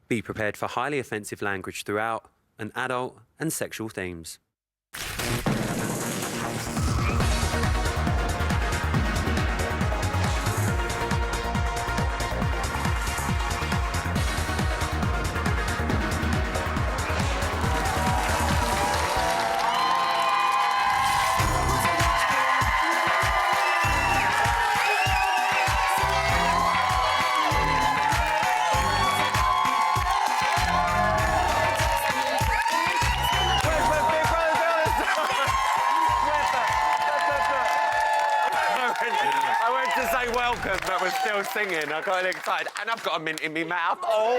Be prepared for highly offensive language throughout, and adult and sexual themes. I went to say welcome, but we're still singing. I got excited, and I've got a mint in my mouth. Oh,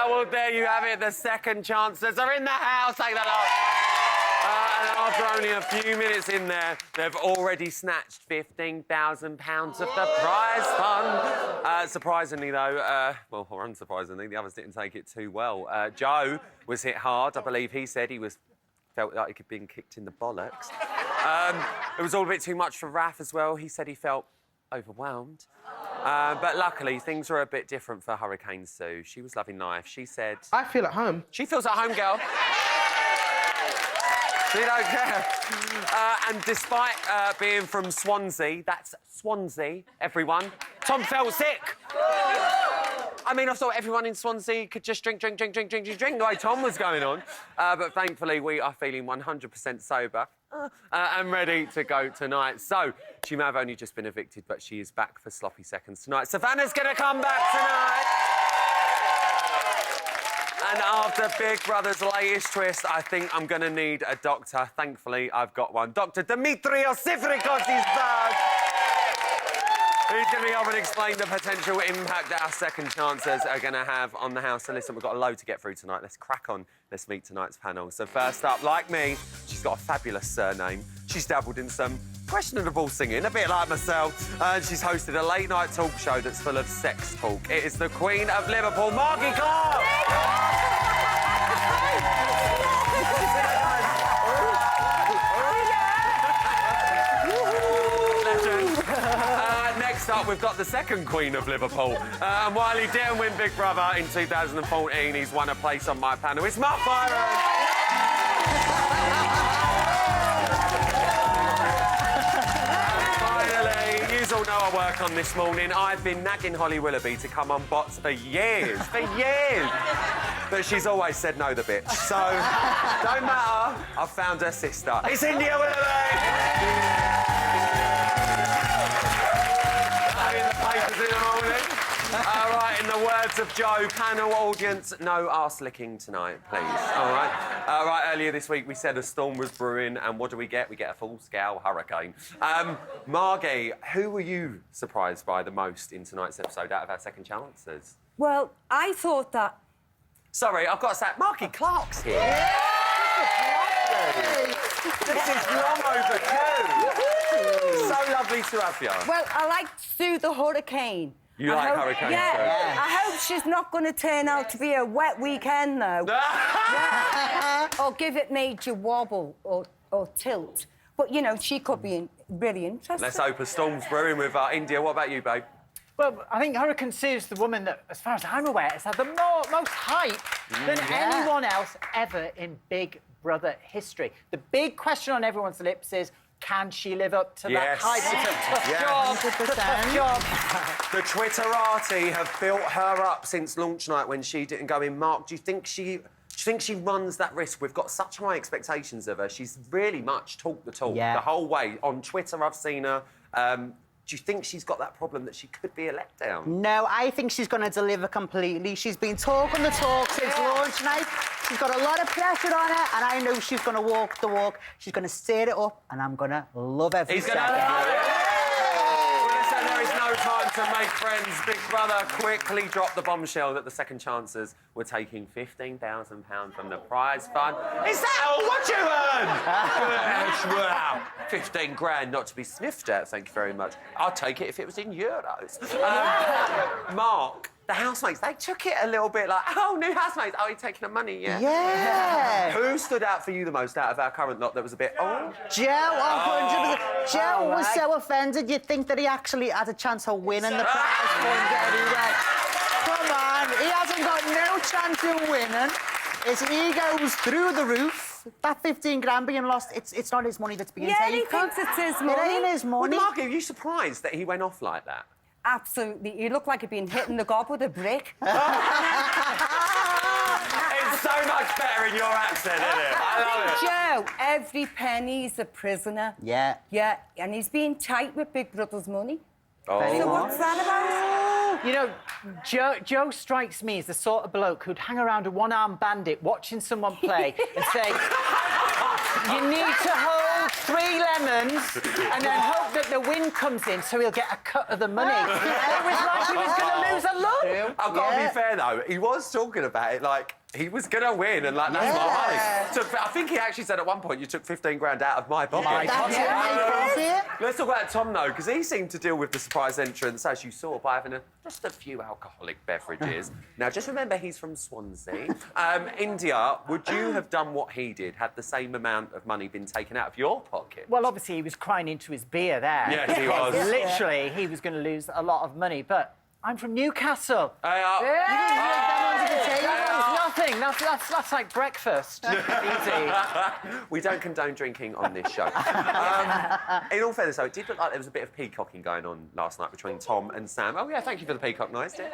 well, there you have it. The second chances are in the house. Take that off. And after only a few minutes in there, they've already snatched £15,000 of the prize fund. Surprisingly, though, well, or unsurprisingly, the others didn't take it too well. Joe was hit hard. I believe he said he felt like he'd been kicked in the bollocks. It was all a bit too much for Raph as well. He said he felt overwhelmed. But luckily, things were a bit different for Hurricane Sue. She was loving life. She said... I feel at home. She feels at home, girl. She don't care. And despite being from Swansea, that's Swansea, everyone, Tom felt sick. I mean, I thought everyone in Swansea could just drink the way Tom was going on. But thankfully, we are feeling 100% sober and ready to go tonight. So, she may have only just been evicted, but she is back for sloppy seconds tonight. Savannah's going to come back tonight. And after Big Brother's latest twist, I think I'm going to need a doctor. Thankfully, I've got one. Dr. Dimitrios Sifrikos is back. He's going to be able to explain the potential impact that our second chances are going to have on the house. So listen, we've got a load to get through tonight. Let's crack on. Let's meet tonight's panel. So first up, like me, she's got a fabulous surname. She's dabbled in some questionable singing, a bit like myself. And she's hosted a late-night talk show that's full of sex talk. It is the Queen of Liverpool, Margie Clark! Next up, we've got the second Queen of Liverpool. And while he didn't win Big Brother in 2014, he's won a place on my panel. It's Mark Byron! Finally, you all know I work on this morning. I've been nagging Holly Willoughby to come on Bots for years. But she's always said no, the bitch. So, don't matter, I've found her sister. It's India Willoughby! In the morning. All right, in the words of Joe, panel audience, no arse licking tonight, please. All right. Right, earlier this week we said a storm was brewing, and what do we get? We get a full-scale hurricane. Margie, who were you surprised by the most in tonight's episode out of our second chances? Well, I thought that... Sorry, I've got to say, Margie Clark's here. Yeah! This is long overdue. So lovely to have you. Well, I like Sue the Hurricane. You like Hurricane Sue? Yeah. I hope she's not going to turn out to be a wet weekend, though. Or give it major wobble or tilt. But, you know, she could be really interesting. Let's hope a storm's brewing with India. What about you, babe? Well, I think Hurricane Sue's the woman that, as far as I'm aware, has had the most hype than anyone else ever in Big Brother history. The big question on everyone's lips is, can she live up to that hype? It's a tough job. The Twitterati have built her up since launch night when she didn't go in. Mark, do you think she runs that risk? We've got such high expectations of her. She's really much talked the talk the whole way. On Twitter, I've seen her. Do you think she's got that problem that she could be a letdown? No, I think she's going to deliver completely. She's been talking the talk since launch night. She's got a lot of pressure on her, and I know she's going to walk the walk. She's going to stir it up, and I'm going to love every second. He's going to love it. Well, listen, there is no time to make friends. Big Brother quickly dropped the bombshell that the second chancers were taking £15,000 from the prize fund. Is that all? What you earn? Wow. 15 grand not to be sniffed at, thank you very much. I'll take it if it was in euros. Mark, the housemates, they took it a little bit like, oh, new housemates, oh, you're taking the money, yeah? Yeah. Who stood out for you the most out of our current lot that was a bit, Joe, 100%. Joe was so offended you'd think that he actually had a chance of winning the prize fund anyway. Come on, he hasn't got no chance of winning is he goes through the roof. That 15 grand being lost, it's not his money that's being Yeah, taken. he thinks it's his money. It ain't his Well, money. Mark, are you surprised that he went off like that? Absolutely. You look like you've been hitting the gob with a brick. It's so much better in your accent, isn't it? I love it. Joe, every penny's a prisoner. Yeah. Yeah, and he's being tight with Big Brother's money. Oh. So what's that about? You know, Joe strikes me as the sort of bloke who'd hang around a one-armed bandit watching someone play and say, you need to hold 3 lemons and then hope that the wind comes in so he'll get a cut of the money. And it was like he was going to lose a lump. I've got to be fair, though. He was talking about it like he was going to win and, like, that's my money. So I think he actually said at one point, you took 15 grand out of my pocket. That's it. Let's talk about Tom, though, because he seemed to deal with the surprise entrance, as you saw, by having just a few alcoholic beverages. Now, just remember, he's from Swansea. India, would you have done what he did, had the same amount of money been taken out of your pocket? Well, obviously, he was crying into his beer there. Yes, he was. Literally, he was going to lose a lot of money, but I'm from Newcastle. Nothing. That's like breakfast. Easy. We don't condone drinking on this show. In all fairness, though, it did look like there was a bit of peacocking going on last night between Tom and Sam. Oh, yeah, thank you for the peacock noise, dear.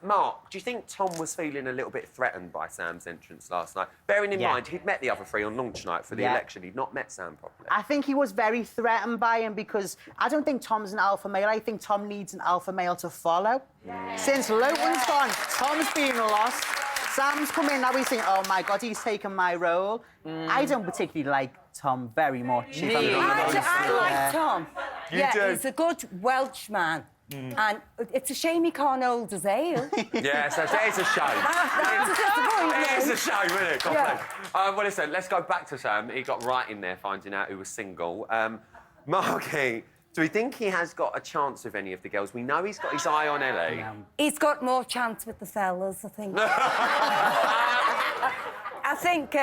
Mark, do you think Tom was feeling a little bit threatened by Sam's entrance last night? Bearing in mind, he'd met the other 3 on launch night for the election. He'd not met Sam properly. I think he was very threatened by him because I don't think Tom's an alpha male. I think Tom needs an alpha male to follow. Since Logan's gone, Tom's been lost. Sam's come in, now he's saying, oh, my God, he's taken my role. I don't particularly like Tom very much. If I'm being honest. I like Tom. You do? He's a good Welsh man. And it's a shame he can't hold his ale. Yes, it's a shame. That's a disappointment. It's a shame, isn't it? God Yeah. bless. Well, listen, let's go back to Sam. He got right in there finding out who was single. Marky, do we think he has got a chance with any of the girls? We know he's got his eye on Ellie. He's got more chance with the fellas, I think. I think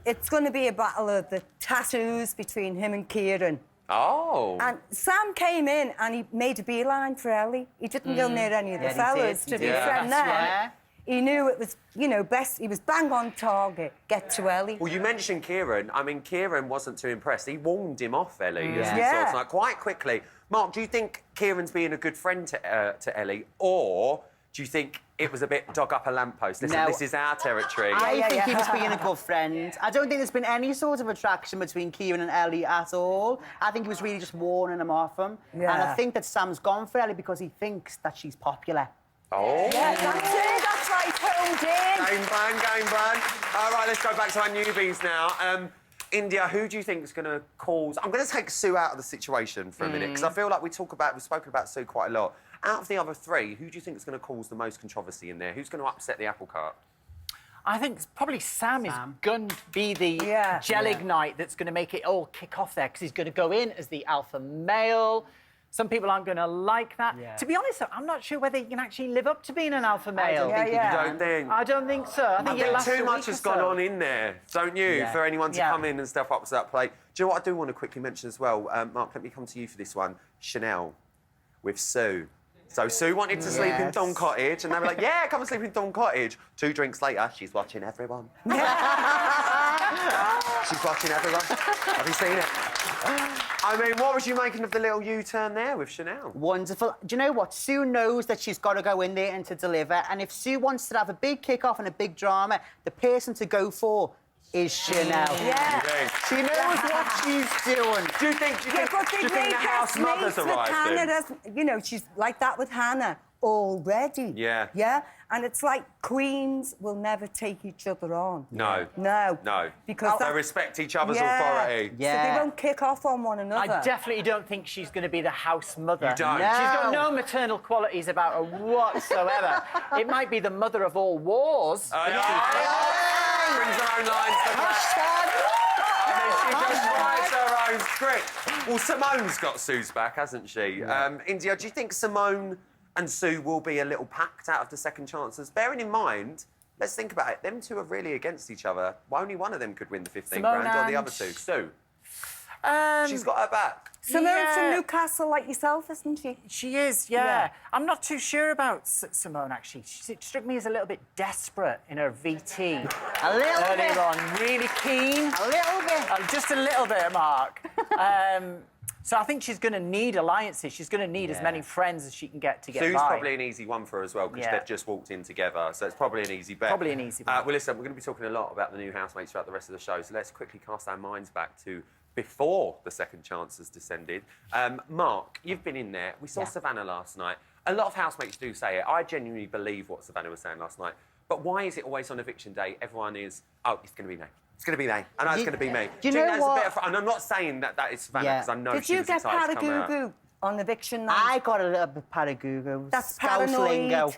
it's going to be a battle of the tattoos between him and Kieran. Oh. And Sam came in and he made a beeline for Ellie. He didn't go near any of the fellas to befriend them. He knew it was, you know, best. He was bang on target. Get to Ellie. Well, you mentioned Kieran. I mean, Kieran wasn't too impressed. He warned him off Ellie, as we saw tonight, quite quickly. Mark, do you think Kieran's being a good friend to Ellie, or do you think it was a bit dog up a lamppost? Listen, this is our territory. I think he was being a good friend. I don't think there's been any sort of attraction between Kieran and Ellie at all. I think he was really just warning him off him. Yeah. And I think that Sam's gone for Ellie because he thinks that she's popular. Oh. Yeah, that's it. That's right. Hold in. Game plan. All right, let's go back to our newbies now. India, who do you think is going to cause... I'm going to take Sue out of the situation for a minute, because I feel like we've spoken about Sue quite a lot. Out of the other 3, who do you think is going to cause the most controversy in there? Who's going to upset the apple cart? I think probably Sam is going to be the gelignite that's going to make it all kick off there, because he's going to go in as the alpha male. Some people aren't going to like that. Yeah. To be honest, though, I'm not sure whether he can actually live up to being an alpha male. You don't think? I don't think so. I think too much has gone on in there, don't you, for anyone to come in and step up to that plate. Do you know what I do want to quickly mention as well? Mark, let me come to you for this one. Chanel with Sue. So Sue wanted to sleep in Don Cottage, and they were like, yeah, come and sleep in Don Cottage. 2 drinks later, she's watching everyone. She's watching everyone. Have you seen it? I mean, what was you making of the little U-turn there with Chanel? Wonderful. Do you know what? Sue knows that she's got to go in there and to deliver. And if Sue wants to have a big kick-off and a big drama, the person to go for is Chanel. Yeah. She knows what she's doing. Do you think the house mother's arrived in? You know, she's like that with Hannah already. Yeah. Yeah? And it's like queens will never take each other on. No. No. No. Because they respect each other's authority. Yeah. So they won't kick off on one another. I definitely don't think she's going to be the house mother. You don't? No. She's got no maternal qualities about her whatsoever. It might be the mother of all wars. Brings her own lines to I mean, she just writes her own script. Well, Simone's got Sue's back, hasn't she? India, do you think Simone and Sue will be a little packed out of the second chances? Bearing in mind, let's think about it, them 2 are really against each other. Well, only one of them could win the 15 grand, or the other 2. Sue? She's got her back. Simone's from Newcastle, like yourself, isn't she? She is, yeah. I'm not too sure about Simone, actually. She struck me as a little bit desperate in her VT. A little bit. Earlier on, really keen. A little bit. Just a little bit, Mark. So I think she's going to need alliances. She's going to need as many friends as she can get to get Sue's by. probably an easy one for her as well, because they've just walked in together, so it's probably an easy bet. Probably an easy bet. Well, listen, we're going to be talking a lot about the new housemates throughout the rest of the show, so let's quickly cast our minds back to before the second chance has descended. Mark, you've been in there. We saw Savannah last night. A lot of housemates do say it. I genuinely believe what Savannah was saying last night. But why is it always on eviction day, everyone is, oh, it's going to be me. It's going to be me. I know it's going to be me. Do you know what? And I'm not saying that is Savannah, because I know Did she you was get excited to come out. Paragugu on eviction night? I got a little bit paragugu. That's Scouse lingo. paranoid.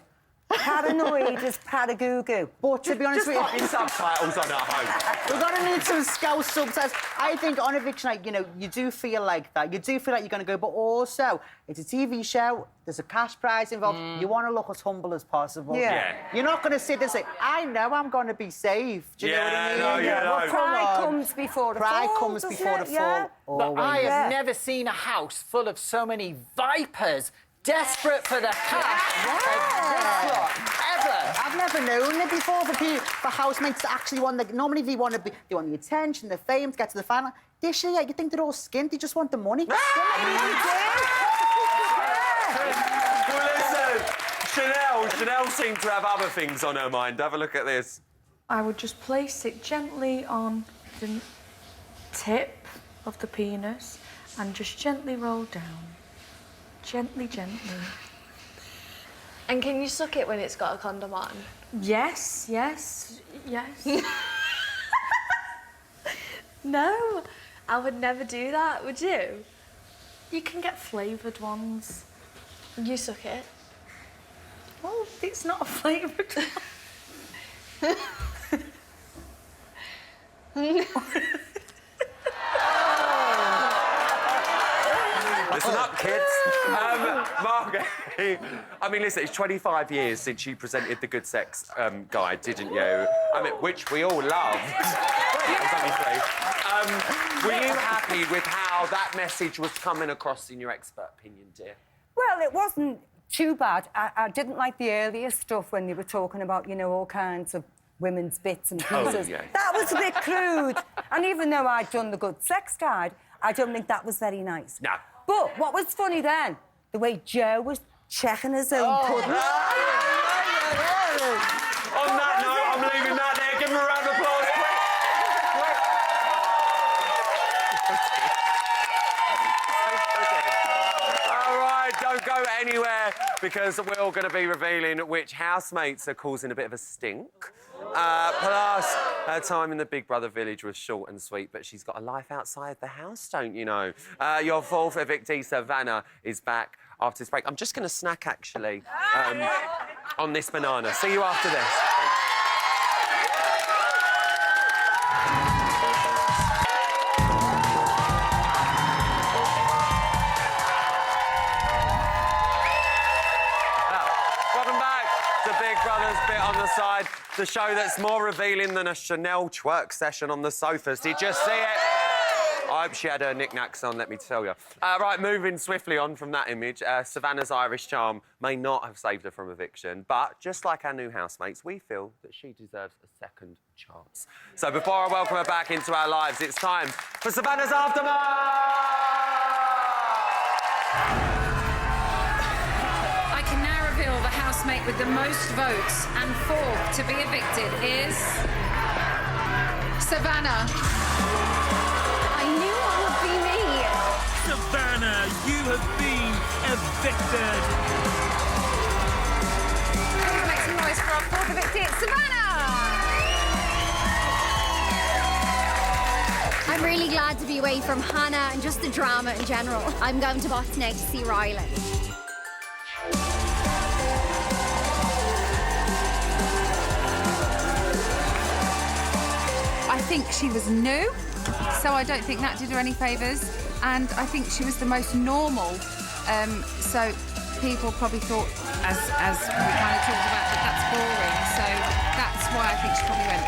Paranoid is Paragugu. But to be honest with you, Put in subtitles on at home. we're going to need some Scouse subtitles. I think on eviction night, you know, you do feel like that. You do feel like you're going to go, but also, it's a TV show, there's a cash prize involved. You want to look as humble as possible. Yeah. You're not going to sit there and say, I know I'm going to be safe. Do you know what I mean? no. Pride comes before the Pride fall, comes doesn't before it? the Yeah. fall. But Always. I have never seen a house full of so many vipers desperate for the cash as this lot, ever. I've never known it before for housemates to actually want the... Normally they want the attention, the fame, to get to the final. This year, you think they're all skint, they just want the money. Well, listen, Chanel seemed to have other things on her mind. Have a look at this. I would just place it gently on the tip of the penis and just gently roll down. Gently, gently. And can you suck it when it's got a condom on? Yes. No, I would never do that, would you? You can get flavoured ones. You suck it. Well, it's not a flavoured one. Listen up, kids. Mark, I mean, listen, it's 25 years since you presented the Good Sex Guide, didn't you? I mean, which we all loved. There's only 3. Were you happy with how that message was coming across in your expert opinion, dear? Well, it wasn't too bad. I didn't like the earlier stuff when they were talking about, you know, all kinds of women's bits and pieces. yeah. That was a bit crude. And even though I'd done the Good Sex Guide, I don't think that was very nice. No. But what was funny then, the way Joe was checking his own pudding. On that note, I'm leaving that there. Give him a round of applause, quick. All right, don't go anywhere, because we're all going to be revealing which housemates are causing a bit of a stink. Plus, her time in the Big Brother village was short and sweet, but she's got a life outside the house, don't you know? Your fourth evictee, Savannah, is back after this break. I'm just going to snack, actually, on this banana. See you after this. Welcome back to Big Brother's Bit on the Side, the show that's more revealing than a Chanel twerk session on the sofas. Did you see it? I hope she had her knickknacks on, let me tell you. Right, moving swiftly on from that image, Savannah's Irish charm may not have saved her from eviction, but just like our new housemates, we feel that she deserves a second chance. So before I welcome her back into our lives, it's time for Savannah's Aftermath! I can now reveal the housemate with the most votes, and fourth to be evicted is Savannah. I knew it would be me. Savannah, you have been evicted. Please make some noise for our fourth evicted, Savannah! I'm really glad to be away from Hannah and just the drama in general. I'm going to Boston to see Ryland. I think she was new, so I don't think that did her any favours. And I think she was the most normal, so people probably thought, as we kind of talked about, that that's boring. So that's why I think she probably went.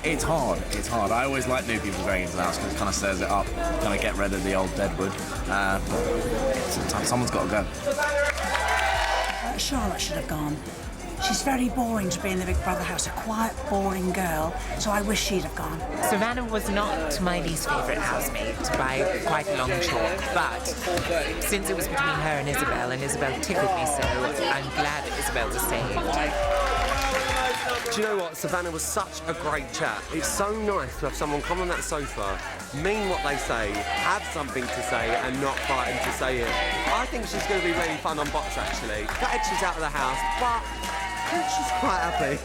It's hard. It's hard. I always like new people going into the house because it kind of stirs it up, kind of get rid of the old deadwood. But sometimes someone's got to go. Charlotte should have gone. She's very boring to be in the Big Brother house, a quiet, boring girl, so I wish she'd have gone. Savannah was not my least favourite housemate by quite a long chalk, but since it was between her and Isabel tickled me so, I'm glad that Isabel was saved. Do you know what? Savannah was such a great chat. It's so nice to have someone come on that sofa, mean what they say, have something to say, and not frightened to say it. I think she's going to be really fun on bots, actually. Glad she's out of the house, but she's quite happy.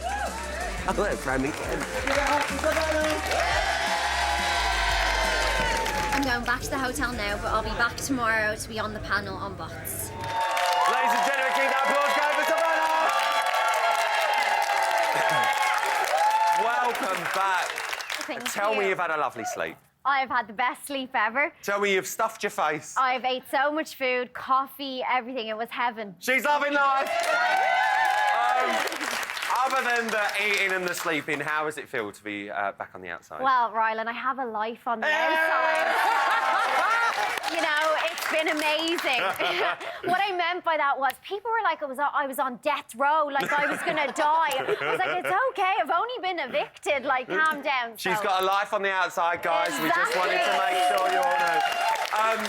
I'll let her again. I'm going back to the hotel now, but I'll be back tomorrow to be on the panel on bots. Ladies and gentlemen, keep that applause going for Savannah! Welcome back. Tell me you've had a lovely sleep. I've had the best sleep ever. Tell me you've stuffed your face. I've ate so much food, coffee, everything. It was heaven. She's loving life. Other than the eating and the sleeping, how does it feel to be back on the outside? Well, Rylan, I have a life on the outside. You know, it's been amazing. What I meant by that was people were like, I was on death row, like I was going to die. I was like, it's OK, I've only been evicted, like, calm down. She's got a life on the outside, guys. Exactly. We just wanted to make sure you all know.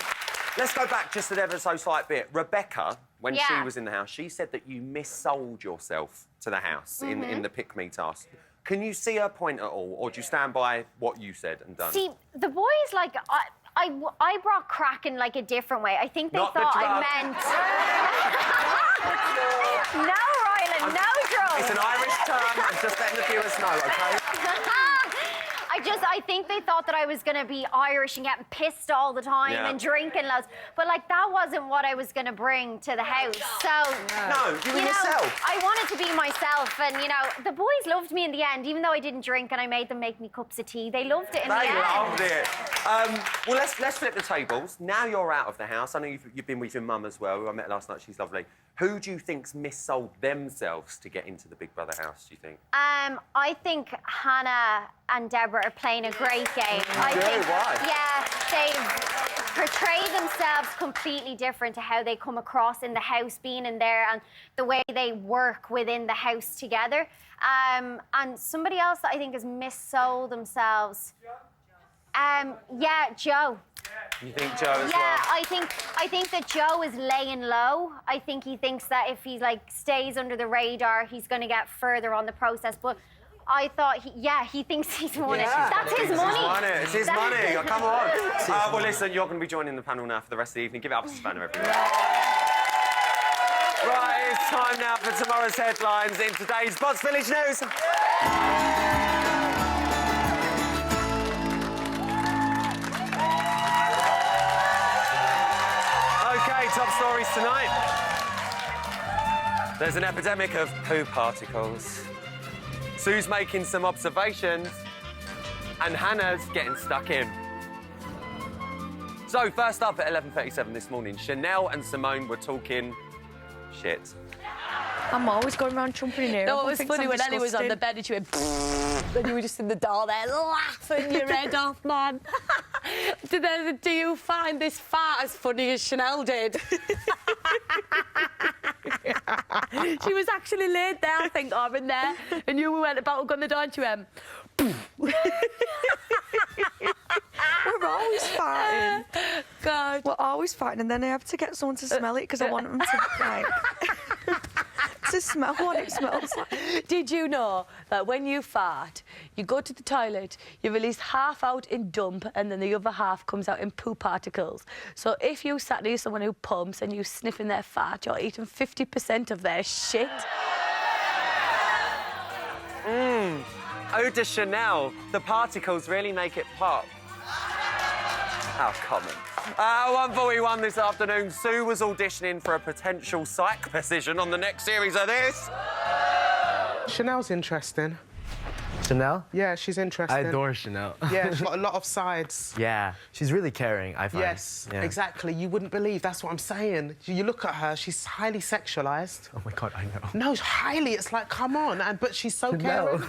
Let's go back just an ever so slight bit. Rebecca, when she was in the house, she said that you missold yourself to the house in the Pick Me task. Can you see her point at all, or do you stand by what you said and done? See, the boys, like, I brought crack in, like, a different way. I think they thought I meant... No, Rylan, no drugs. It's an Irish term. I'm just letting the viewers know, OK? I think they thought that I was going to be Irish and getting pissed all the time and drinking loads. But, like, that wasn't what I was going to bring to the house. So... No, you were yourself. I wanted to be myself. And, you know, the boys loved me in the end, even though I didn't drink and I made them make me cups of tea. They loved it in the end. They loved it. Well, let's flip the tables. Now you're out of the house. I know you've been with your mum as well, who I met last night. She's lovely. Who do you think's missold themselves to get into the Big Brother house, do you think? I think Hannah and Deborah are playing a great game. Why? Yeah, they've portrayed themselves completely different to how they come across in the house, being in there, and the way they work within the house together. And somebody else that I think has missold themselves. Yeah, Joe. You think Joe as well? Yeah, I think that Joe is laying low. I think he thinks that if he, like, stays under the radar, he's going to get further on the process. But I thought, he thinks he's won it. That's his money. It's his money. Oh, come on. Well, listen, you're going to be joining the panel now for the rest of the evening. Give it up to Savannah, everyone. Right, it's time now for tomorrow's headlines in today's Bots Village News. Top stories tonight. There's an epidemic of poo particles. Sue's making some observations, and Hannah's getting stuck in. So, first up at 11:37 this morning, Chanel and Simone were talking shit. I'm always going around jumping in here. No, it was funny when Ellie was on the bed and she went, and you were just in the door there laughing your head off, man. Do you find this fart as funny as Chanel did? She was actually laid there, I think, or in there, and you went about to go on the door and she went, We're always farting. God. We're always farting, and then I have to get someone to smell it because I want them to, like... to smell what it smells like. Did you know that when you fart, you go to the toilet, you release half out in dump, and then the other half comes out in poo particles? So if you sat near someone who pumps and you sniff in their fart, you're eating 50% of their shit. Ode to Chanel. The particles really make it pop. How common. 1:41 this afternoon, Sue was auditioning for a potential psych position on the next series of this. Chanel's interesting. Chanel? Yeah, she's interesting. I adore Chanel. Yeah, she's got a lot of sides. Yeah, she's really caring, I find. Yes, yeah. exactly. You wouldn't believe, that's what I'm saying. You look at her, she's highly sexualised. Oh, my God, I know. No, highly. It's like, come on. But she's so caring.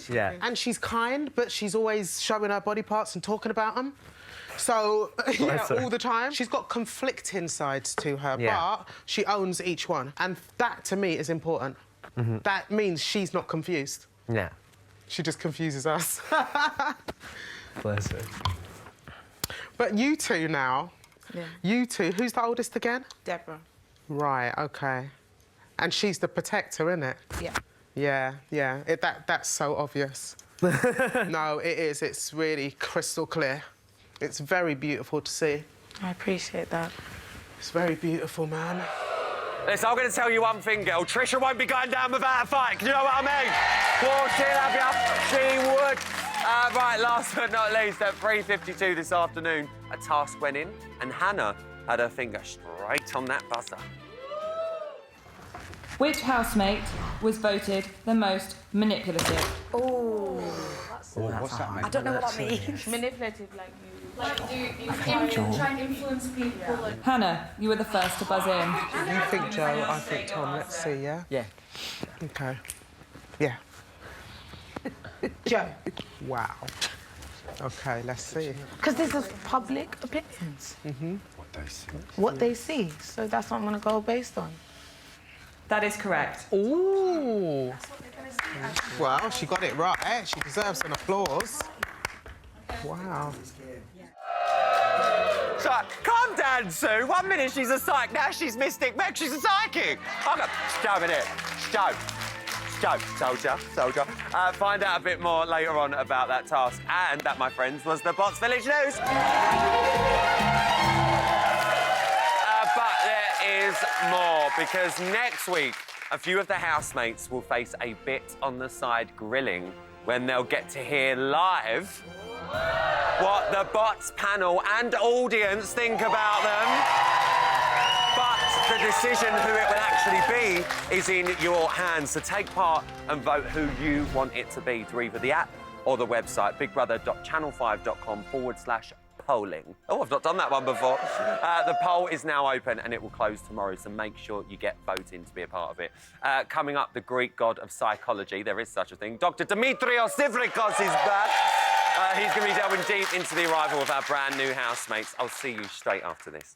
Yeah. And she's kind, but she's always showing her body parts and talking about them. So, yeah, all the time. She's got conflicting sides to her, but she owns each one. And that, to me, is important. That means she's not confused. Yeah. She just confuses us. Bless her. But you two now, you two, who's the oldest again? Deborah. Right, OK. And she's the protector, isn't it? Yeah. Yeah. That's so obvious. No, it is. It's really crystal clear. It's very beautiful to see. I appreciate that. It's very beautiful, man. Listen, I'm going to tell you one thing, girl. Trisha won't be going down without a fight. Do you know what I mean? Well, she'll have you. She would. Right, last but not least, at 3:52 this afternoon, a task went in, and Hannah had her finger straight on that buzzer. Which housemate was voted the most manipulative? Oh. What's that mean? I don't know what that means. Manipulative, like you. Like you Joe. try and influence people. Like... Hannah, you were the first to buzz in. You think Joe, I think Tom. Let's see, yeah? Yeah. OK. Yeah. Joe. Wow. OK, let's see. Because this is public opinions. What they see. So that's what I'm going to go based on. That is correct. Ooh. Well, she got it right. She deserves an applause. Wow. So, calm down, Sue. 1 minute she's a psych, now she's Mystic Meg, she's a psychic. Stop it. Soldier. Find out a bit more later on about that task. And that, my friends, was the Bots Village News. But there is more, because next week, a few of the housemates will face a bit on the side grilling when they'll get to hear live what the Bots panel and audience think about them. But the decision who it will actually be is in your hands. So take part and vote who you want it to be through either the app or the website, bigbrother.channel5.com/polling. Oh, I've not done that one before. The poll is now open and it will close tomorrow, so make sure you get voting to be a part of it. Coming up, the Greek god of psychology, there is such a thing. Dr. Dimitrios Sivrikos is back. He's going to be delving deep into the arrival of our brand new housemates. I'll see you straight after this.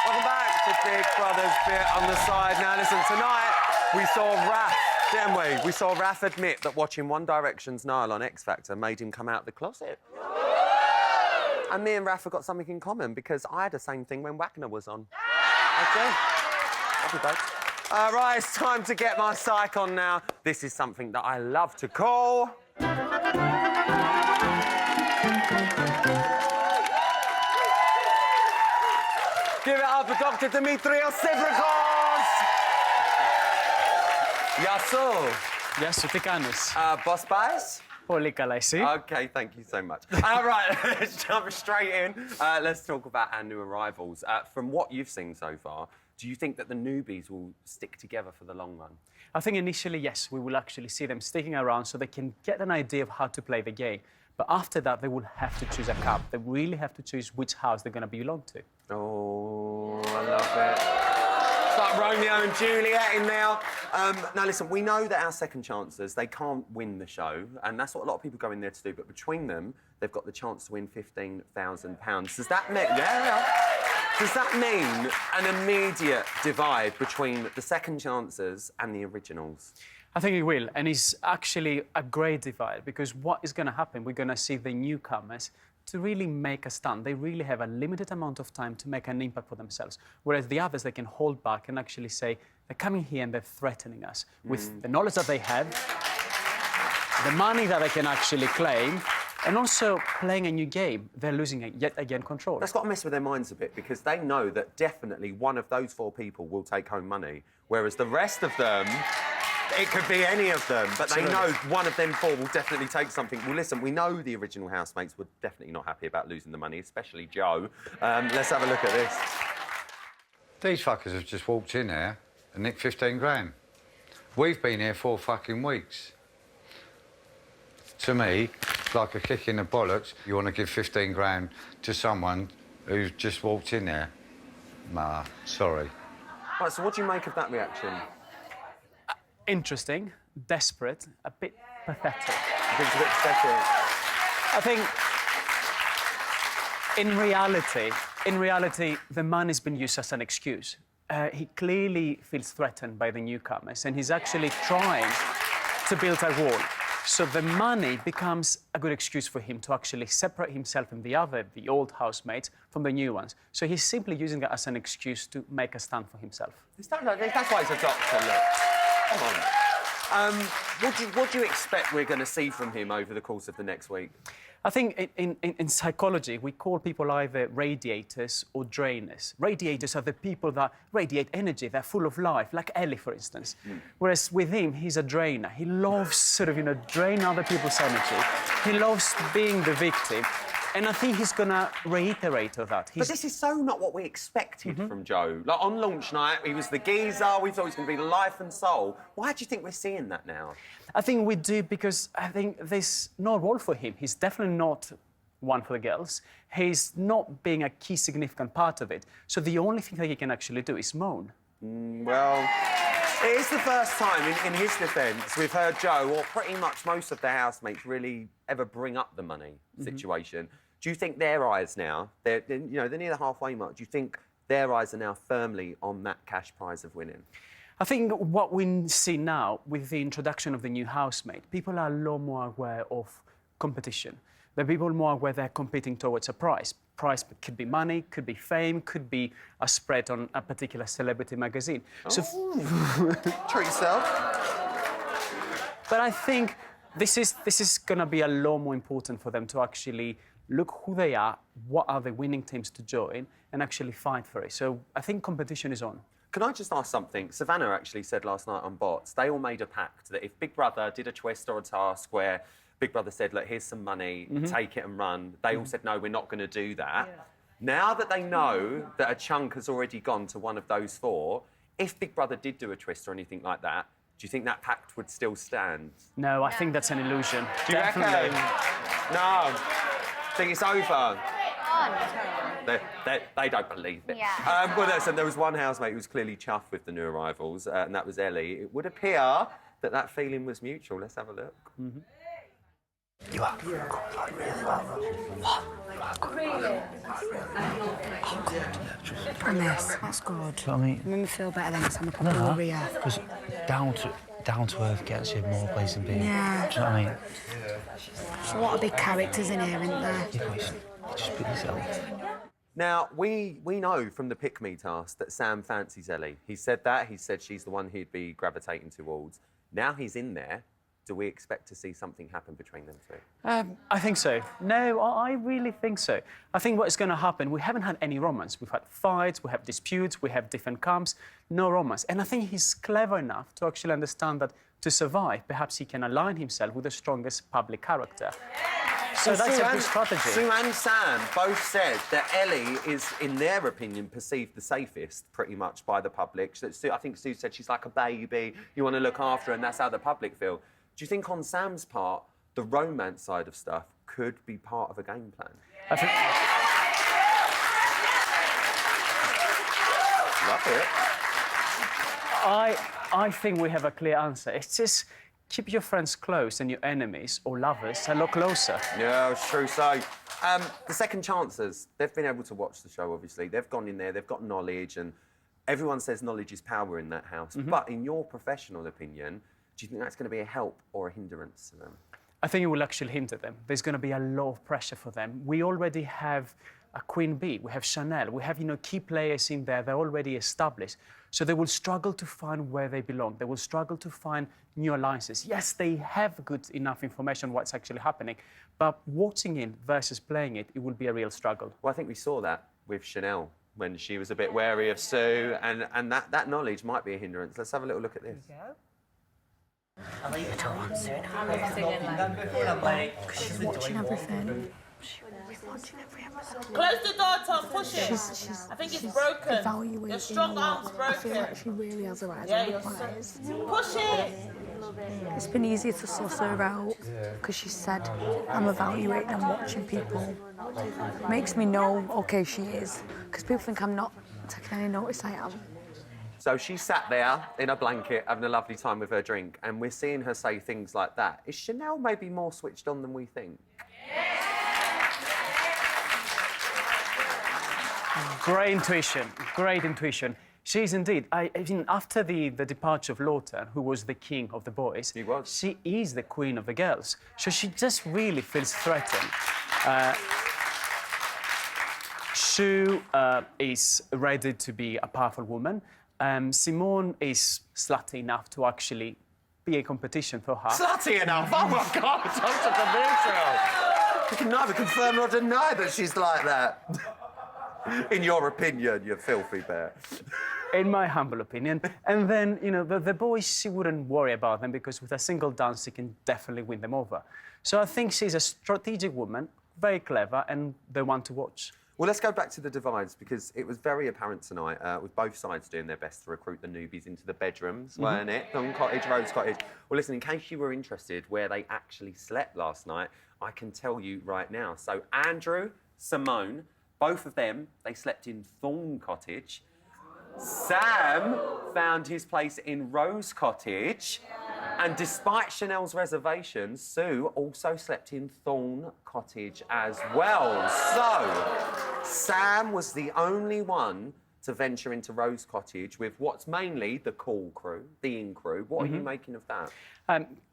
Welcome back to Big Brother's Bit on the Side. Now, listen, tonight we saw Raph, didn't we? We saw Raph admit that watching One Direction's Niall on X Factor made him come out the closet. And me and Raph have got something in common, because I had the same thing when Wagner was on. Okay. Happy both. Right, it's time to get my psych on now. This is something that I love to call... Give it up for Dr. Dimitrios Sivrikos! Γεια σου, τι κάνεις? Boss Bias? Πολύ καλά, εσύ. OK, thank you so much. All right, let's jump straight in. Let's talk about our new arrivals. From what you've seen so far, do you think that the newbies will stick together for the long run? I think initially, yes, we will actually see them sticking around so they can get an idea of how to play the game. But after that, they will have to choose a cup. They really have to choose which house they're going to belong to. Oh, I love it. It's like Romeo and Juliet in there. Now, listen, we know that our second chancers, they can't win the show, and that's what a lot of people go in there to do, but between them, they've got the chance to win £15,000. Does that mean... Does that mean an immediate divide between the second chancers and the originals? I think it will, and it's actually a great divide, because what is going to happen, we're going to see the newcomers to really make a stand. They really have a limited amount of time to make an impact for themselves, whereas the others, they can hold back and actually say, they're coming here and they're threatening us with the knowledge that they have, the money that they can actually claim, and also playing a new game. They're losing yet again control. That's got to mess with their minds a bit, because they know that definitely one of those 4 people will take home money, whereas the rest of them, It could be any of them, but they know one of them four will definitely take something. Well, listen, we know the original housemates were definitely not happy about losing the money, especially Joe. Let's have a look at this. These fuckers have just walked in here and nicked 15 grand. We've been here 4 fucking weeks. To me, it's like a kick in the bollocks. You want to give 15 grand to someone who's just walked in there? Nah, sorry. Right, so what do you make of that reaction? Interesting, desperate, a bit pathetic. I think it's a bit pathetic. I think in reality, the money's been used as an excuse. He clearly feels threatened by the newcomers, and he's actually trying to build a wall. So the money becomes a good excuse for him to actually separate himself and the old housemates, from the new ones. So he's simply using that as an excuse to make a stand for himself. That's why he's a doctor, look. Come on. What do you expect we're going to see from him over the course of the next week? I think in psychology, we call people either radiators or drainers. Radiators are the people that radiate energy, they're full of life, like Ellie, for instance. Whereas with him, he's a drainer. He loves sort of, drain other people's energy. He loves being the victim. And I think he's going to reiterate that. But this is so not what we expected from Joe. Like, on launch night, he was the geezer, we thought he was going to be the life and soul. Why do you think we're seeing that now? I think we do because I think there's no role for him. He's definitely not one for the girls. He's not being a key significant part of it. So the only thing that he can actually do is moan. Well, it is the first time in his defence we've heard Joe, or pretty much most of the housemates, really ever bring up the money situation. Do you think their eyes now, they're near the halfway mark, do you think their eyes are now firmly on that cash prize of winning? I think what we see now with the introduction of the new housemate, people are a lot more aware of competition. The people are more aware they're competing towards a prize. Prize could be money, could be fame, could be a spread on a particular celebrity magazine. So treat yourself. But I think this is going to be a lot more important for them to actually look who they are, what are the winning teams to join, and actually fight for it. So I think competition is on. Can I just ask something? Savannah actually said last night on Bots, they all made a pact that if Big Brother did a twist or a task where Big Brother said, look, here's some money, take it and run, they all said, no, we're not going to do that. Yeah. Now that they know that a chunk has already gone to one of those four, if Big Brother did do a twist or anything like that, do you think that pact would still stand? No, I think that's an illusion. Do you reckon? No. Think it's over? They don't believe it. Yeah. Well, listen, there was one housemate who was clearly chuffed with the new arrivals, and that was Ellie. It would appear that feeling was mutual. Let's have a look. You are really well. What? Really? Oh, good. Promise. That's good. I mean, Made me feel better next time I come over here. Because down to earth gets you more place than being. Yeah. Do you know what I mean? There's a lot of big characters in here, isn't there? You just put yourself. Now, we know from the Pick Me task that Sam fancies Ellie. He said that. He said she's the one he'd be gravitating towards. Now he's in there. Do we expect to see something happen between them two? I think so. No, I really think so. I think what is going to happen, we haven't had any romance. We've had fights, we have disputes, we have different camps, no romance. And I think he's clever enough to actually understand that to survive, perhaps he can align himself with the strongest public character. So that's a good strategy. Sue and Sam both said that Ellie is, in their opinion, perceived the safest, pretty much, by the public. I think Sue said she's like a baby, you want to look after her, and that's how the public feel. Do you think on Sam's part, the romance side of stuff could be part of a game plan? I think... Love it. I think we have a clear answer. It's just keep your friends close and your enemies or lovers a lot closer. Yeah, it's true. So, the second chancers, they've been able to watch the show, obviously. They've gone in there, they've got knowledge, and everyone says knowledge is power in that house. But in your professional opinion, do you think that's going to be a help or a hindrance to them? I think it will actually hinder them. There's going to be a lot of pressure for them. We already have a Queen Bee, we have Chanel, we have, key players in there, they're already established. So they will struggle to find where they belong. They will struggle to find new alliances. Yes, they have good enough information on what's actually happening, but watching it versus playing it, it will be a real struggle. Well, I think we saw that with Chanel when she was a bit wary of Sue, and that knowledge might be a hindrance. Let's have a little look at this. I don't want to because she's watching everything. She's watching every episode. Close the door, Tom. Push it. She's I think it's broken. Evaluating Your strong arm's I broken. feel like she really has her eyes Yeah, on the you're prize. Push it. It's been easier to suss her out because she said, I'm evaluating and watching people. Makes me know, OK, she is. Because people think I'm not taking any notice, I am. So she sat there in a blanket having a lovely time with her drink, and we're seeing her say things like that. Is Chanel maybe more switched on than we think? Great intuition, great intuition. She's indeed. I mean, after the departure of Lawton, who was the king of the boys, she is the queen of the girls. So she just really feels threatened. Sue is ready to be a powerful woman. Simone is slutty enough to actually be a competition for her. Slutty enough? Oh my God, I'm such a neutral. You can neither confirm nor deny that she's like that. In your opinion, you filthy bear. In my humble opinion. And then, you know, the boys, she wouldn't worry about them because with a single dance, she can definitely win them over. So I think she's a strategic woman, very clever, and the one to watch. Well, let's go back to the divides, because it was very apparent tonight, with both sides doing their best to recruit the newbies into the bedrooms, weren't it? Thorn Cottage, Rose Cottage. Well, listen, in case you were interested where they actually slept last night, I can tell you right now. So Andrew, Simone, both of them, they slept in Thorn Cottage. Sam found his place in Rose Cottage. And despite Chanel's reservations, Sue also slept in Thorn Cottage as well. So, Sam was the only one to venture into Rose Cottage with what's mainly the cool crew, the in crew. What are you making of that?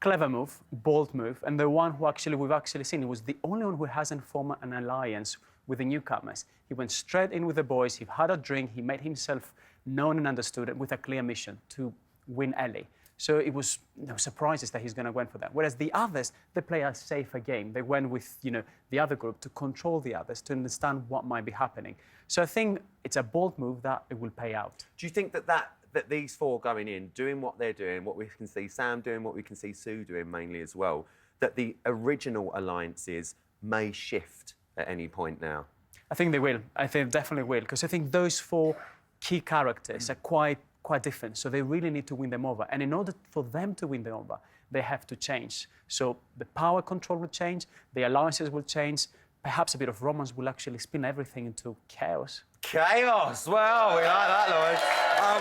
Clever move, bold move, and the one who we've actually seen, he was the only one who hasn't formed an alliance with the newcomers. He went straight in with the boys, he had a drink, he made himself known and understood with a clear mission to win Ellie. So it was no surprises that he's going to go for that. Whereas the others, they play a safer game. They went with, you know, the other group to control the others, to understand what might be happening. So I think it's a bold move that it will pay out. Do you think that these four going in, doing what they're doing, what we can see Sam doing, what we can see Sue doing mainly as well, that the original alliances may shift at any point now? I think they will. I think they definitely will, because I think those four key characters are quite different, so they really need to win them over. And in order for them to win them over, they have to change. So the power control will change, the alliances will change, perhaps a bit of romance will actually spin everything into chaos. Chaos! Well, we like that, Lloyd.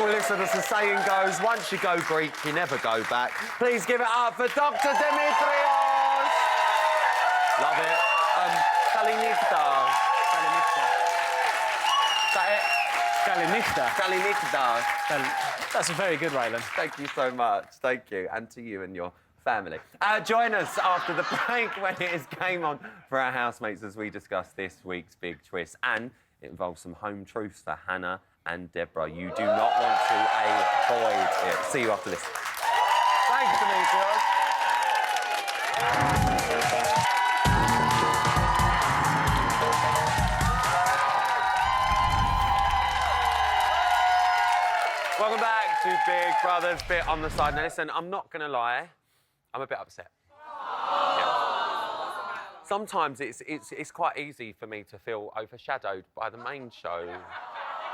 Well, listen, as the saying goes, once you go Greek, you never go back. Please give it up for Dr. Dimitrios! Love it. Kalinichta. Is that it? Kalinichta. That's very good, Ryland. Thank you so much. Thank you. And to you and your family. Join us after the break when it is game on for our housemates as we discuss this week's big twist. And it involves some home truths for Hannah and Deborah. You do not want to avoid it. See you after this. Thanks, Demetrios. Welcome back to Big Brother's Bit on the Side. Now listen, I'm not going to lie, I'm a bit upset. Yeah. Sometimes it's quite easy for me to feel overshadowed by the main show.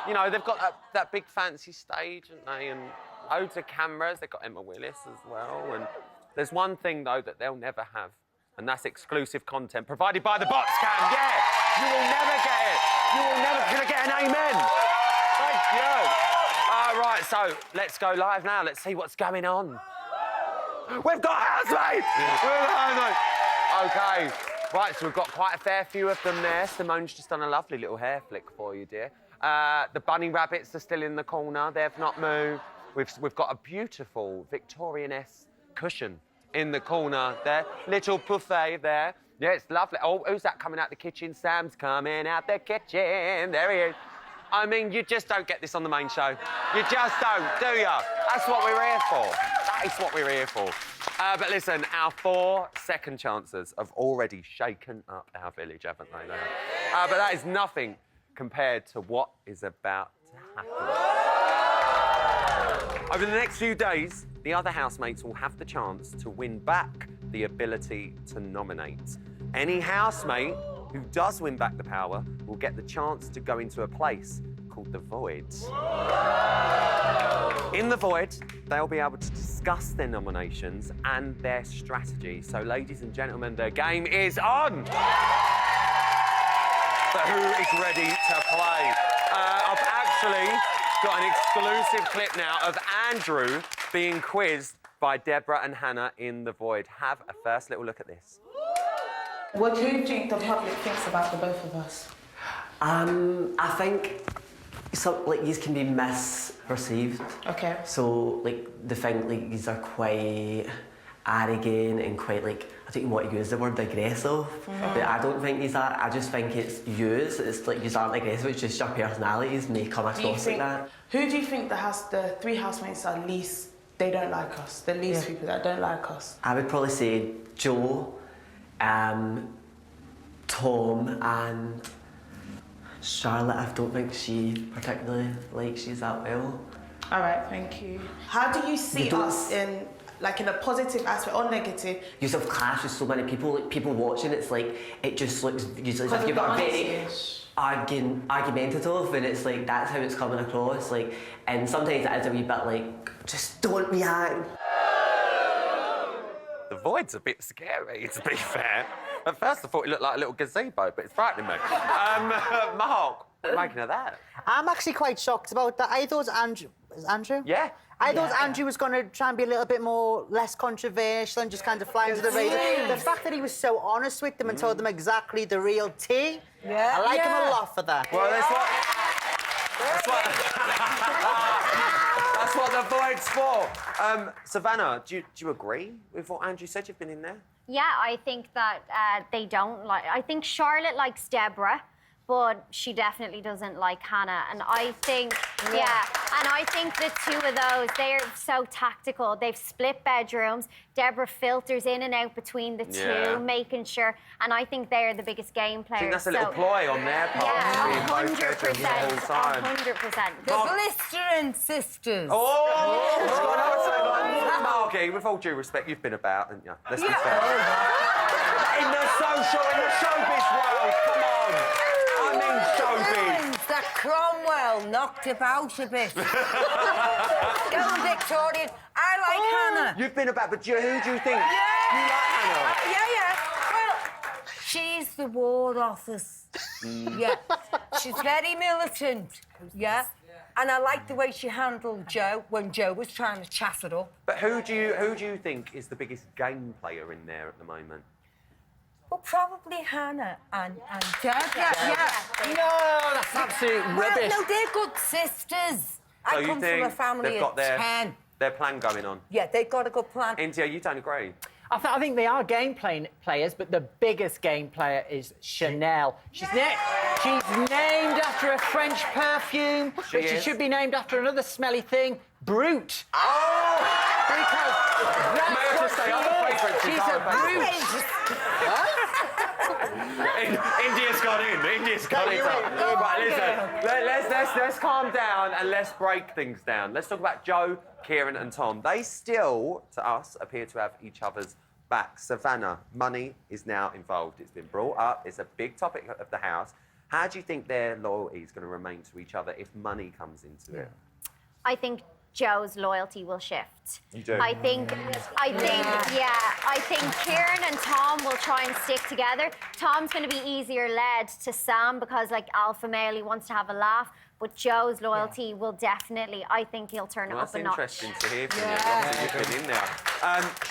You know, they've got that big fancy stage, haven't they? And loads of cameras. They've got Emma Willis as well. And there's one thing, though, that they'll never have, and that's exclusive content provided by the Box Cam. Yeah, you will never get it. You will never gonna get an amen. Thank you. Right, so let's go live now. Let's see what's going on. We've got housemates! OK, right, so we've got quite a fair few of them there. Simone's just done a lovely little hair flick for you, dear. The bunny rabbits are still in the corner. They've not moved. We've got a beautiful Victorian-esque cushion in the corner there. Little buffet there. Yeah, it's lovely. Oh, who's that coming out the kitchen? Sam's coming out the kitchen. There he is. I mean, you just don't get this on the main show. You just don't, do you? That's what we're here for. That is what we're here for. But listen, our 4 second chances have already shaken up our village, haven't they? But that is nothing compared to what is about to happen. Over the next few days, the other housemates will have the chance to win back the ability to nominate. Any housemate who does win back the power will get the chance to go into a place called the Void. In the Void, they'll be able to discuss their nominations and their strategy. So, ladies and gentlemen, the game is on! But who is ready to play? I've actually got an exclusive clip now of Andrew being quizzed by Deborah and Hannah in the Void. Have a first little look at this. What do you think the public thinks about the both of us? I think these can be misperceived. Okay. So they think these are quite arrogant and quite I don't even want to use the word aggressive, but I don't think these are. I just think it's yous. It's yous aren't aggressive. It's just your personalities may come across like that. Who do you think the three housemates are least? They don't like us. The least people that don't like us. I would probably say Joe, Tom, and Charlotte. I don't think she particularly likes you that well. All right, thank you. How do you see us in a positive aspect or negative? You have clashed with so many people. People watching, it just looks usually as if you're very argumentative, and it's that's how it's coming across. And sometimes it is a wee bit just don't react. The Void's a bit scary, to be fair. At first, I thought it looked like a little gazebo, but it's frightening me. Mark, what are you making of that? I'm actually quite shocked about that. I thought Andrew... Is Andrew? Yeah. I thought Andrew was going to try and be a little bit less controversial and just kind of fly under the radar. The fact that he was so honest with them and told them exactly the real tea, I like him a lot for that. Well, that's what the Void's for. Savannah, do you agree with what Andrew said? You've been in there. Yeah, I think that they don't like... I think Charlotte likes Deborah, but she definitely doesn't like Hannah. And I think, and I think the two of those, they're so tactical. They've split bedrooms. Deborah filters in and out between the two, making sure. And I think they're the biggest game players. I think that's a little ploy on their part. Yeah, 100%. The whole time. 100%. The Blistering Sisters. Margie, with all due respect, you've been about, haven't you? Let's be fair. In the showbiz world, come on. I mean showbiz. That Cromwell knocked about a bit. Go Victorian. I like Hannah. You've been about, but who do you think? You like Hannah? Yeah. Well, she's the War Office. Yeah. She's very militant. Yeah. And I like the way she handled Joe when Joe was trying to chat it up. But who do you think is the biggest game player in there at the moment? Well, probably Hannah and Deb. No, that's absolute rubbish. No, they're good sisters. So I come from a family of 10. Their plan going on? Yeah, they've got a good plan. India, you don't agree? I think they are game players, but the biggest game player is Chanel. She's named after a French perfume, but she should be named after another smelly thing, Brute. Oh! Because that's what she is. She's a brute. India's got in. India's got in. Right, listen. Let's calm down and let's break things down. Let's talk about Joe, Kieran and Tom. They still, to us, appear to have each other's back. Savannah, money is now involved. It's been brought up. It's a big topic of the house. How do you think their loyalty is going to remain to each other if money comes into it? I think Joe's loyalty will shift. You do? I think Kieran and Tom will try and stick together. Tom's going to be easier led to Sam because, alpha male, he wants to have a laugh. But Joe's loyalty will definitely, I think he'll turn it up a notch. That's interesting to hear from you. You've been in there.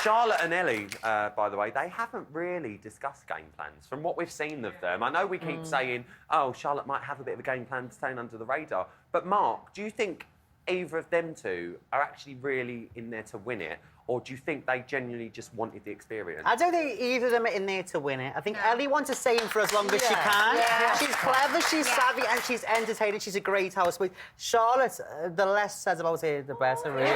Charlotte and Ellie, by the way, they haven't really discussed game plans from what we've seen of them. I know we keep saying, oh, Charlotte might have a bit of a game plan staying under the radar. But Mark, do you think either of them two are actually really in there to win it? or do you think they genuinely just wanted the experience? I don't think either of them are in there to win it. I think Ellie wants to stay in for as long as she can. Yeah. She's clever, she's savvy, and she's entertaining. She's a great housemate. Charlotte, the less says about her, the better, really.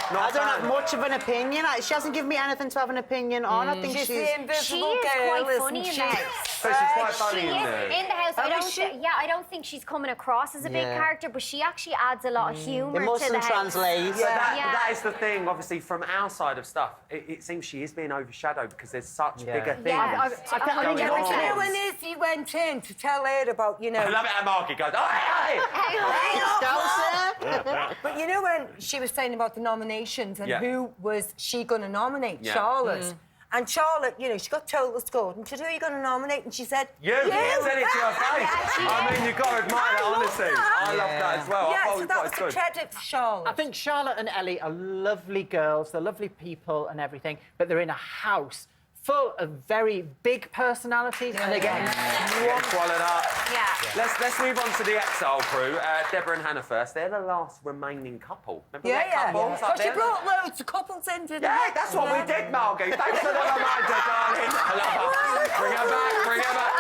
I don't have much of an opinion. She hasn't given me anything to have an opinion on. I think She's the invisible She is girl, quite funny isn't in she? the house. So she's quite funny She in is there. in the house. I don't think she's coming across as a big Yeah. character, but she actually adds a lot of humour It to the mustn't house. translate. But that is the thing, obviously, from our side of stuff. It seems she is being overshadowed because there's such bigger things Yeah. going You on. know when Izzy went in to tell her about, you know... I love it how Marky goes, hey! But you know when she was saying about the nominations and Yeah. who was she going to nominate? Yeah. Charlotte. And Charlotte, you know, she got told the score. And she said, who are you going to nominate? And she said, You said it to her face. I mean, you've got to admire that honesty. I love that as well. I Yeah, thought so it that was was good. the credit for Charlotte. I think Charlotte and Ellie are lovely girls, they're lovely people and everything, but they're in a house full of very big personalities and they're getting Swallowed up. Yeah. Let's move on to the Exile crew. Deborah and Hannah first. They're the last remaining couple. Remember that couple? It's up Because she there? brought loads of couples in, didn't Yeah, that's what we did, Margie. Thanks for the reminder, darling. I love her. Bring her back, bring her back.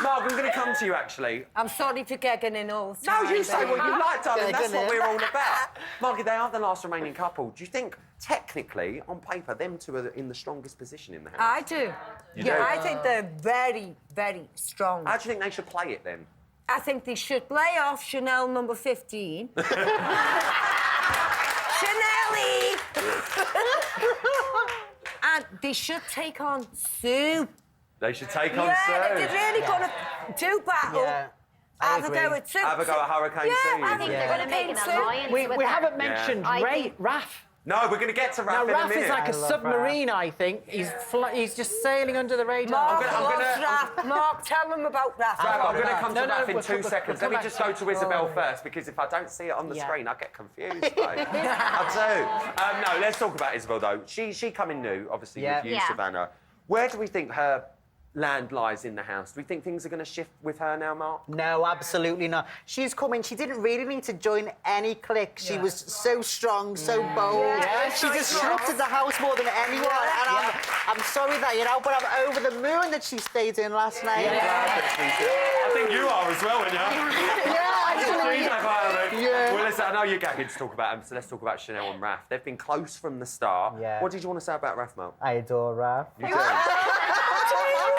Mark, I'm going to come to you, actually. I'm sorry for gagging in all the No, time. you say what you like, darling. That's what Gagging we're in. all about. Margie, they are the last remaining couple. Do you think, technically, on paper, them two are in the strongest position in the house? I do. You yeah, do? I think they're very, very strong. How do you think they should play it, then? I think they should play off Chanel number 15. Chanel-y! And they should take on Sue. They should take on Yeah, Sue. they're really going to do battle. Yeah. I Have a agree. go at Sue. Have a go at Hurricane Sue. I think they're going to make an alliance We with her. haven't mentioned I Ray, think- Raph. No, we're going to get to Raph Now, in a Raph minute. is like a I love submarine, I think. He's just sailing under the radar. Mark loves Raph. Mark, tell them about Raph. Raph, I'm going to come to No, Raph in we'll 2 come seconds. back Let me just go to Isabel first, because if I don't see it on the screen, I get confused. Mate. I do. No, let's talk about Isabel, though. She coming new, obviously, with you, Yeah. Savannah. Where do we think her land lies in the house? Do we think things are going to shift with her now, Mark? No, absolutely not. She's coming. She didn't really need to join any clique. She was so strong, so bold. Yeah, she so disrupted the house more than anyone. And I'm sorry that, you know, but I'm over the moon that she stayed in last night. I think you are as well, aren't you? Yeah. Well, listen, I know you're gagging to talk about them, so let's talk about Chanel and Raph. They've been close from the start. Yeah. What did you want to say about Raph, Mark? I adore Raph. You do?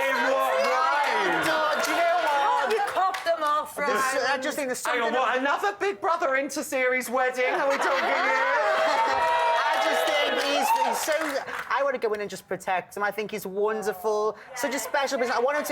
In what way? Do you know what? You copped them off, right? I just think there's something... Hang on, what, another Big Brother inter-series wedding? Are we talking here? I just think he's so... I want to go in and just protect him. I think he's wonderful. Such a special person. I want him to